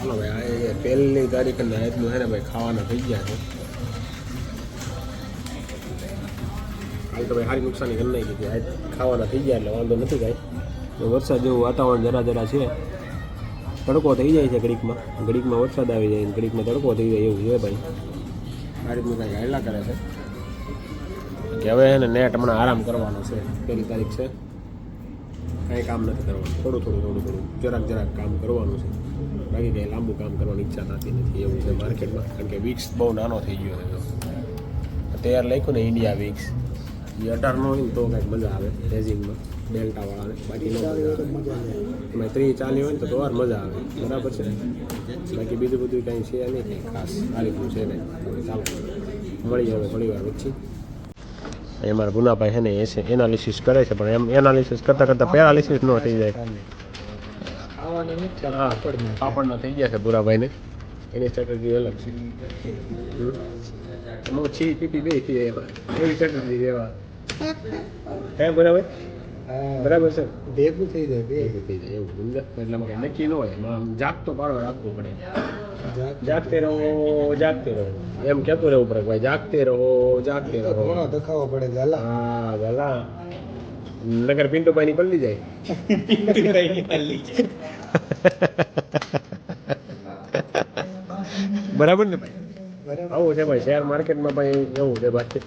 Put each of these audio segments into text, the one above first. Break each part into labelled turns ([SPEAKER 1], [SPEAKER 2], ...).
[SPEAKER 1] ચાલો ભાઈ આ પહેલી તારીખે એટલું છે ને ભાઈ ખાવાના થઈ ગયા છે. હાલ તો ભાઈ સારી નુકસાની કરી નાખી હતી. આજ ખાવાના થઈ ગયા એટલે વાંધો નથી કાંઈ. વરસાદ જેવું વાતાવરણ જરા છે. તડકો થઈ જાય છે ઘડીકમાં વરસાદ આવી જાય ઘડીકમાં તડકો થઈ જાય એવું છે ભાઈ. આ રીતનું કાંઈક હાલ્યા કરે છે કે હવે એને નેટ હમણાં આરામ કરવાનો છે. પહેલી તારીખ છે, કાંઈ કામ નથી કરવાનું. થોડું જરાક કામ કરવાનું છે. બાકી કંઈ લાંબુ કામ કરવાની ઈચ્છા થતી નથી એવું છે માર્કેટમાં. કારણ કે વીક્સ બહુ નાનો થઈ ગયો છે. તૈયાર લખ્યું ને ઇન્ડિયા વીક્સ એ 18 નો હોય તો કંઈક મજા આવે રેઝિંગમાં ડેલ્ટાવાળાને. બાકી ન મજા આવે. એમાં 30-40 હોય ને તો વાર મજા આવે. બરાબર છે. બાકી બીજું બધું કાંઈ છે નહીં કંઈ ખાસ. આ રીતનું છે નહીં. ચાલો મળી આવે થોડી વાર વચ્ચે. અમારા ગુનાભાઈ છે ને એનાલિસિસ કરે છે પણ એમ એનાલિસિસ કરતાં પેરાલિસિસ ન થઈ જાય. હા પાપડનો થઈ ગયા છે ભૂરાભાઈને. એની સ્ટ્રેટેજી અલગ છે. હું છી પીપી બે થઈ જાય એવી સ્ટ્રેટેજી રહેવા. હે ભૂરાભાઈ બરાબર છે. ભેગું થઈ જાય થઈ જાય એવું સમજા. એટલે નક્કી ન હોય. જાગતો પાડો રાખવું પડે. જાગતે રહો એમ કહેતું રહેવું પડે ભાઈ. જાગતે રહો ઘણો દખાવો પડે ગાલા. હા ગાલા નગર પિન્ટુભાઈ ની પલ્લી જાય. બરાબર ને ભાઈ. આવું છે ભાઈ શેર માર્કેટમાં ભાઈ એવું છે બાકી.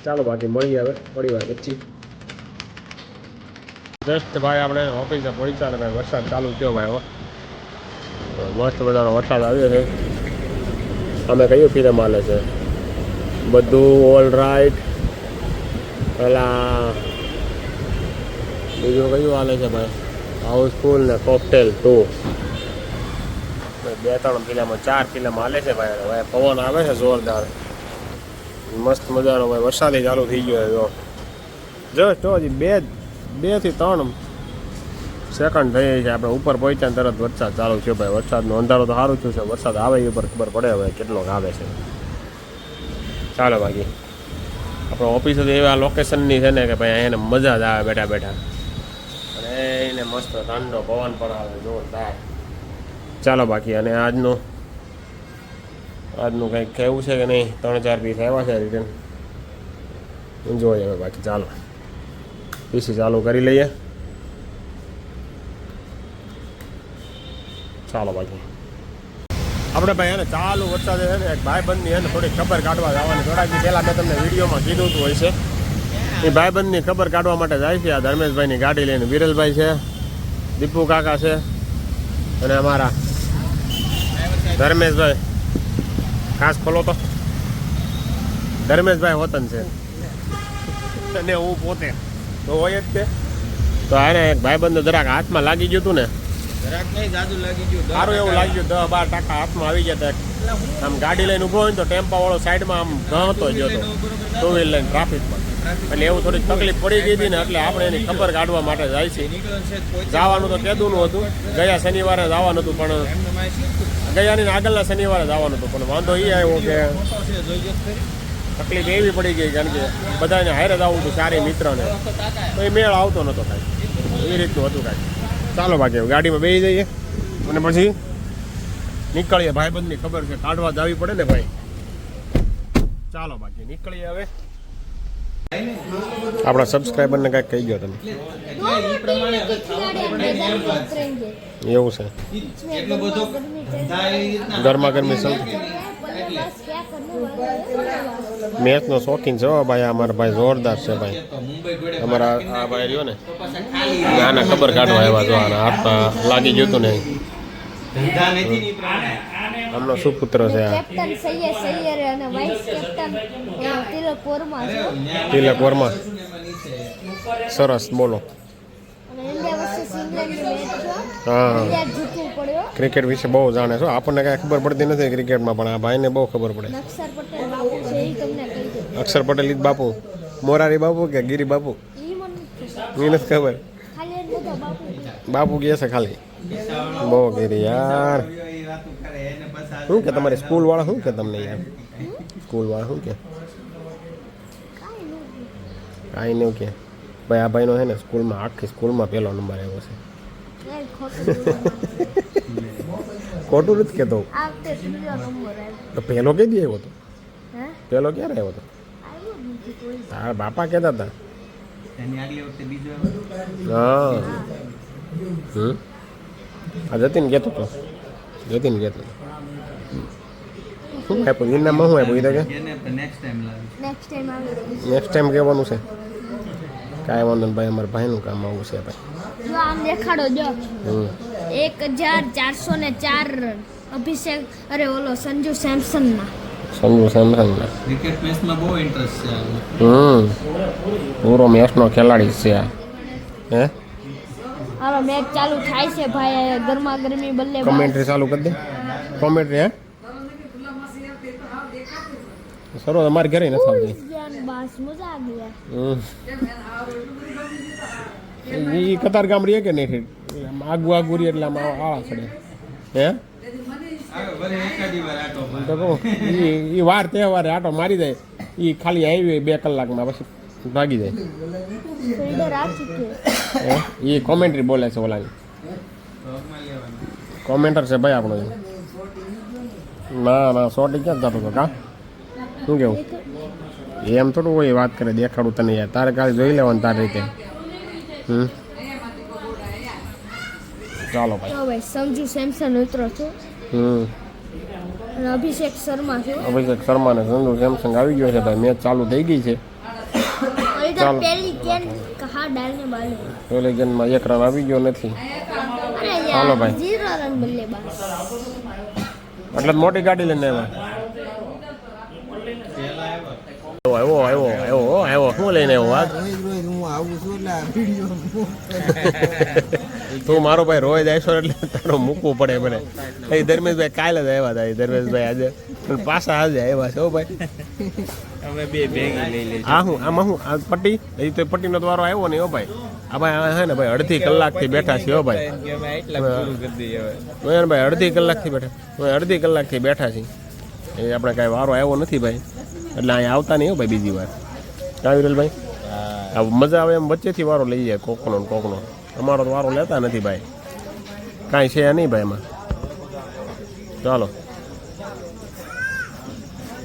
[SPEAKER 1] ચાલો બાકી મળીએ હવે થોડી વાર પછી. જસ્ટ ભાઈ આપણે ઓફિસે પહોંચ્યા ને ભાઈ વરસાદ ચાલુ થયો ભાઈ. મસ્ત બધાનો વરસાદ આવ્યો છે. અમે કયું ફિલ્મ હાલે છે બધું ઓલ રાઈટ. પેલા બીજું કયું હાલે છે ભાઈ હાઉસફુલ ને કોકટેલ 2. 2-3 ફિલ્મ 4 ફિલ્મ હાલે છે ભાઈ. હવે પવન આવે છે જોરદાર. મસ્ત મજાનો ભાઈ વરસાદ ચાલુ થઈ ગયો છે. જસ્ટ હજી 2 થી 3 સેકન્ડ થઈ છે આપણે ઉપર પહોંચ્યા ને તરત વરસાદ ચાલુ થયો ભાઈ. વરસાદનો અંધારો તો સારું થયું છે. વરસાદ આવે એ ઉપર ખબર પડે હવે કેટલોક આવે છે. ચાલો બાકી આપણે ઓફિસ એવા લોકેશનની છે ને કે ભાઈ એને મજા જ આવે બેઠા અને એને મસ્ત ઠંડો પવન પણ આવે જોરદાર. ચાલો બાકી અને આજનું કંઈક કહેવું છે કે નહીં. 3-4 પીસ આવ્યા છે રિટર્ન જોઈએ હવે બાકી. ચાલો પીસી ચાલુ કરી લઈએ. ચાલો બાકી આપણે ભાઈ એને ચાલુ વરસાદ છે ને એક ભાઈબંધની એને થોડીક ખબર કાઢવા જવાની. થોડાક દી પહેલાં મેં તમને વિડીયોમાં કીધું હતું હોય છે. એ ભાઈબંધની ખબર કાઢવા માટે જાય છે. આ ધર્મેશભાઈની ગાડી લઈને વિરલભાઈ છે, દીપુ કાકા છે અને અમારા ધર્મેશભાઈ. ખાસ ખોલો તો ધર્મેશભાઈ હોતન છે અને હું પોતે તો હોય જ તે. તો આને એક ભાઈબંધ જરાક હાથમાં લાગી ગયું હતું ને. સારું એવું લાગ્યું. 10-12 ટકા હાથમાં આવી ગયા હતા. આમ ગાડી લઈને ઊભો હોય ને તો ટેમ્પા વાળો સાઈડમાં આમ ગણતો જ હતો 2 વ્હીલ લઈને ટ્રાફિકમાં. એટલે એવું થોડીક તકલીફ પડી ગઈ હતી ને એટલે આપણે એની ખબર કાઢવા માટે જાય છે. જવાનું તો કેદુનું હતું. ગયા શનિવારે જવાનું હતું પણ ગયાની આગળના શનિવારે જવાનું હતું પણ વાંધો એ આવ્યો કે તકલીફ એવી પડી ગઈ કારણ કે બધાને હારે જ આવવું હતું 4 મિત્રને. તો એ મેળ આવતો નહોતો કાંઈ. એ રીતનું હતું કાંઈ. ચાલો બાકી ગાડીમાં બેસી જઈએ અને પછી નીકળીએ. ભાઈબંધની ખબર છે કાઢવા જ આવી પડે ને ભાઈ. ચાલો બાકી નીકળીએ હવે. આપણા સબસ્ક્રાઈબરને કાંઈક કહી ગયો તમે. એવું છે ગરમા ગરમી સૌથી મેચનો શોખીન છે ભાઈ. અમારા ભાઈ જોરદાર છે ભાઈ. અમારા આ ભાઈ રહ્યો ને આના ખબર કાઢવા આવ્યા જો. આના હાથમાં લાગી ગયું હતું ને. આમનો સુપુત્ર છે આ તિલક વર્મા. સરસ બોલો. હા ક્રિકેટ વિશે બહુ જાણે છો. આપણને કાંઈ ખબર પડતી નથી ક્રિકેટમાં પણ આ ભાઈને બહુ ખબર પડે. અક્ષર પટેલ ઈ બાપુ મોરારી બાપુ કે ગિરી બાપુ એ નથી ખબર. બાપુ કહે છે ખાલી. બહુ ગિરી યાર. શું કે તમારી સ્કૂલ વાળા શું કે તમને યાર? સ્કૂલ વાળા શું કે કાંઈ નહીં કે ભાઈ આ ભાઈનો છે ને સ્કૂલમાં આખી સ્કૂલમાં 1લો નંબર આવ્યો છે. ખોટું નથી કહેતો.
[SPEAKER 2] આ વખતે ત્રીજો નંબર આવ્યો.
[SPEAKER 1] તો પહેલો કઈ દી આવ્યો હતો?
[SPEAKER 2] હે
[SPEAKER 1] પહેલો ક્યારે આવ્યો હતો?
[SPEAKER 2] આવ્યો જ નથી કોઈ.
[SPEAKER 1] તારા બાપા કહેતા હતા.
[SPEAKER 3] એની આગલી વખતે બીજો આવ્યો.
[SPEAKER 1] હા આ જતીન કહેતો હતો. જતીન કહેતો હતો. શું આપ્યું એનામાં શું આપ્યું? એ તો કે
[SPEAKER 3] એને નેક્સ્ટ ટાઈમ લાવી.
[SPEAKER 2] નેક્સ્ટ ટાઈમ આવી
[SPEAKER 1] નેક્સ્ટ ટાઈમ કહેવાનું છે. કાંઈ વાંધો નહીં ભાઈ, અમારા ભાઈનું કામ આવું છે ભાઈ.
[SPEAKER 2] જો આમ દેખાડો જો
[SPEAKER 1] હમ
[SPEAKER 2] 1404 રન અભિષેક અરે ઓલો સંજુ સેમસન ના
[SPEAKER 1] સંજુ સેમસંગના.
[SPEAKER 3] ક્રિકેટ મેચમાં બહુ ઇન્ટરેસ્ટ છે આનો.
[SPEAKER 1] પૂરો મેચનો ખેલાડી છે આ. હે
[SPEAKER 2] હાલો મેચ ચાલુ થાય છે ભાઈ. ગરમા ગરમી બલ્લેબાજ
[SPEAKER 1] કોમેન્ટ્રી ચાલુ કરી દે. કોમેન્ટ્રી હે સરો અમારે ઘરે નથી આવતી.
[SPEAKER 2] બસ મજા આવી યાર.
[SPEAKER 1] એ કતાર ગામ રહીએ કે નહીં? આગુ આગુ રહી એટલે આમાં આળા ચડે. હે
[SPEAKER 3] આવે વરે એકાદી વાર આટો મારે.
[SPEAKER 1] તો કહું એ વાર તહેવારે આટો મારી જાય. એ ખાલી આવી 2 કલાકમાં પછી ભાગી જાય.
[SPEAKER 2] ફિલ્ડર આ ચૂક્યો.
[SPEAKER 1] એ કોમેન્ટ્રી બોલે છે ઓલાની.
[SPEAKER 3] પગમાં લેવાનું.
[SPEAKER 1] કોમેન્ટર છે ભાઈ આપણો. ના સોટી ક્યાં જતો હતો કા? શું કેવું? એમ થોડું હોય વાત કરે દેખાડું તને યાર. તારે કાલે જોઈ લેવાનું તારી રીતે. ચાલો ભાઈ.
[SPEAKER 2] તો ભાઈ સંજુ સેમસન ઉતરો છું અને અભિષેક શર્મા છું.
[SPEAKER 1] અભિષેક શર્મા ને સંજુ સેમસંગ આવી ગયો છે ભાઈ. મેચ ચાલુ થઈ ગઈ છે. ચાલો.
[SPEAKER 2] પહેલી ગેમ કહા ડાલને બાલે
[SPEAKER 1] પહેલી ગેમમાં 1 રન આવી ગયો નથી.
[SPEAKER 2] અરે
[SPEAKER 1] ચાલો
[SPEAKER 2] યાર
[SPEAKER 1] ભાઈ.
[SPEAKER 2] 0 રન બલ્લેબાજ.
[SPEAKER 1] એટલે જ મોટી ગાડી લઈને આવ્યો શું લઈને આવ્યો વાત? તું મારો ભાઈ રોજ આવીશો એટલે તારો મૂકવું પડે મને. એ ધર્મેશભાઈ કાલે જ આવ્યા હતા. ધર્મેશભાઈ આજે પણ પાછા આજે આવ્યા છે. હો ભાઈ
[SPEAKER 3] અમે બે ભેગી લઈ લઈ.
[SPEAKER 1] આ હું આમાં હું આ પટ્ટી એ તો પટ્ટીનો તો વારો આવ્યો નહીં. હો ભાઈ આ ભાઈ હે ને ભાઈ અડધી કલાકથી બેઠા છીએ. હો ભાઈ ભાઈ અડધી કલાકથી બેઠા છીએ. એ આપણે કાંઈ વારો આવ્યો નથી ભાઈ. એટલે અહીંયા આવતા નહીં. હો ભાઈ બીજી વાર કાં વિરલભાઈ? આ મજા આવે એમ વચ્ચેથી વારો લઈ જાય કોકનો ને કોકનો. અમારો તો વારો લેતા નથી ભાઈ. કાંઈ છે નહીં ભાઈ એમાં. ચાલો.